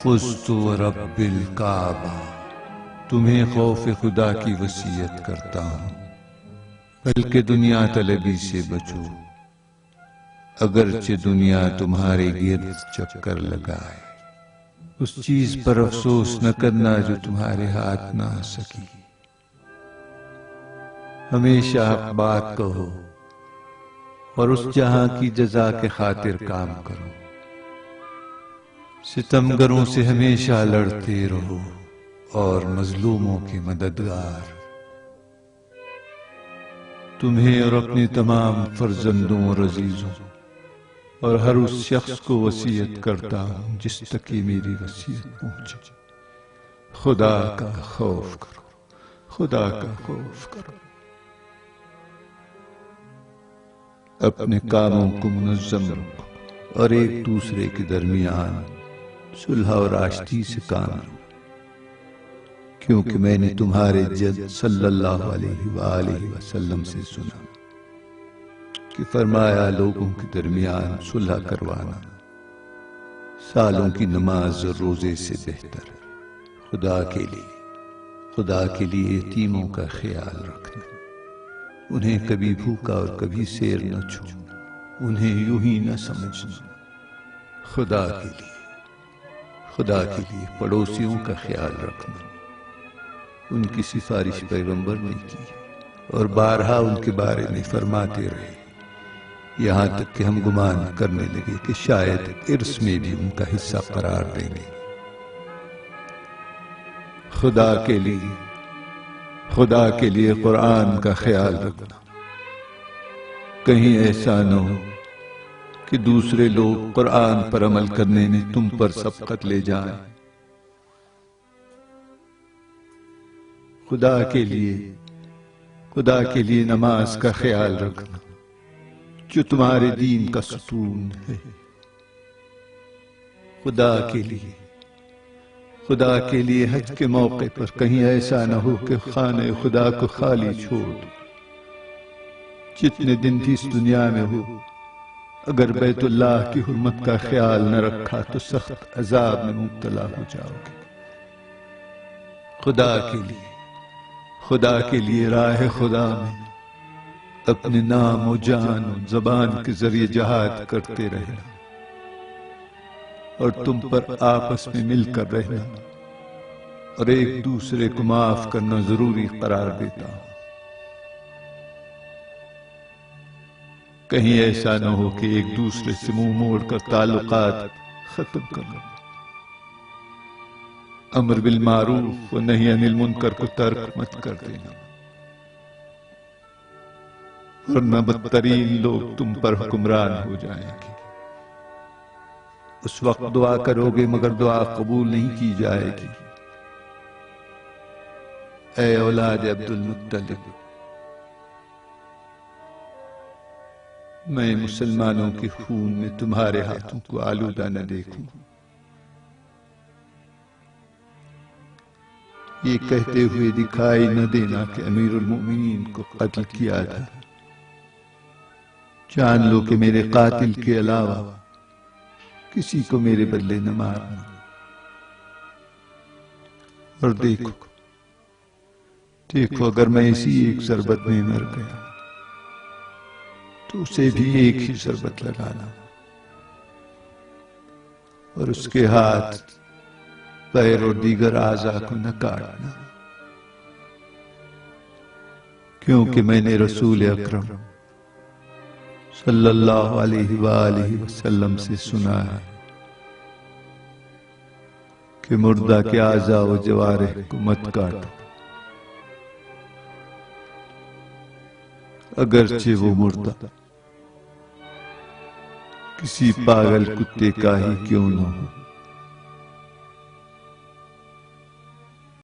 فزت ورب الکعبہ، تمہیں خوف خدا کی وصیت کرتا ہوں، بلکہ دنیا طلبی سے بچو، اگرچہ دنیا تمہارے گرد چکر لگائے۔ اس چیز پر افسوس نہ کرنا جو تمہارے ہاتھ نہ آ سکی۔ ہمیشہ حق بات کہو اور اس جہاں کی جزا کے خاطر کام کرو۔ ستمگروں سے ہمیشہ لڑتے رہو اور مظلوموں کے مددگار۔ تمہیں اور اپنے تمام فرزندوں اور عزیزوں اور ہر اس شخص کو وصیت کرتا ہوں جس تک یہ میری وصیت پہنچے، خدا کا خوف کرو، خدا کا خوف کرو۔ اپنے کاموں کو منظم رکھو اور ایک دوسرے کے درمیان صلح اور آشتی سے کام لو، کیونکہ میں نے تمہارے جد صلی اللہ علیہ وآلہ وسلم سے سنا کہ فرمایا لوگوں کے درمیان صلح کروانا سالوں کی نماز اور روزے سے بہتر ہے۔ خدا کے لیے یتیموں کا خیال رکھنا، انہیں کبھی بھوکا اور کبھی سیر نہ چھوڑنا، انہیں یوں ہی نہ سمجھنا۔ خدا کے لیے پڑوسیوں کا خیال رکھنا، ان کی سفارش پیغمبر نے کی اور بارہا ان کے بارے میں فرماتے رہے، یہاں تک کہ ہم گمان کرنے لگے کہ شاید ارث میں بھی ان کا حصہ قرار دیں گے۔ خدا کے لیے قرآن کا خیال رکھنا، کہیں ایسا نہ ہو کہ دوسرے لوگ قرآن پر عمل کرنے میں تم پر سبقت لے جائیں۔ خدا کے لیے نماز کا خیال رکھنا جو تمہارے دین کا ستون ہے۔ خدا کے لیے حج کے موقع پر کہیں ایسا نہ ہو کہ خانہ خدا کو خالی چھوڑ دو۔ جتنے دن بھی اس دنیا میں ہو، اگر بیت اللہ کی حرمت کا خیال نہ رکھا تو سخت عذاب میں مبتلا ہو جاؤ گے۔ خدا کے لیے راہ خدا میں اپنے نام و جان و زبان کے ذریعے جہاد کرتے رہنا اور تم پر آپس میں مل کر رہنا اور ایک دوسرے کو معاف کرنا ضروری قرار دیتا ہوں۔ کہیں ایسا نہ ہو کہ ایک دوسرے سے منہ موڑ کر تعلقات ختم کر لو۔ امر بالمعروف و نہی عن المنکر کو ترک مت کر دینا، ورنہ بدترین لوگ تم پر حکمران ہو جائیں گے۔ اس وقت دعا کرو گے مگر دعا قبول نہیں کی جائے گی۔ اے اولاد عبد المطلب، میں مسلمانوں کے خون میں تمہارے ہاتھوں کو آلودہ نہ دیکھوں۔ یہ کہتے ہوئے دکھائی نہ دینا کہ امیر المؤمنین کو قتل کیا تھا، جان لو کہ میرے قاتل کے علاوہ کسی کو میرے بدلے نہ مارنا۔ اور دیکھو اگر میں اسی ایک ضربت میں مر گیا تو اسے بھی ایک ہی ضربت لگانا اور اس کے ہاتھ، پیر اور دیگر اعضاء کو نہ کاٹنا، کیونکہ میں نے رسول اکرم صلی اللہ علیہ وآلہ وسلم سے سنا ہے کہ مردہ کے اعضاء و جوارح کو مت کاٹو، اگرچہ وہ مردہ کسی پاگل کتے کا ہی کیوں نہ ہو۔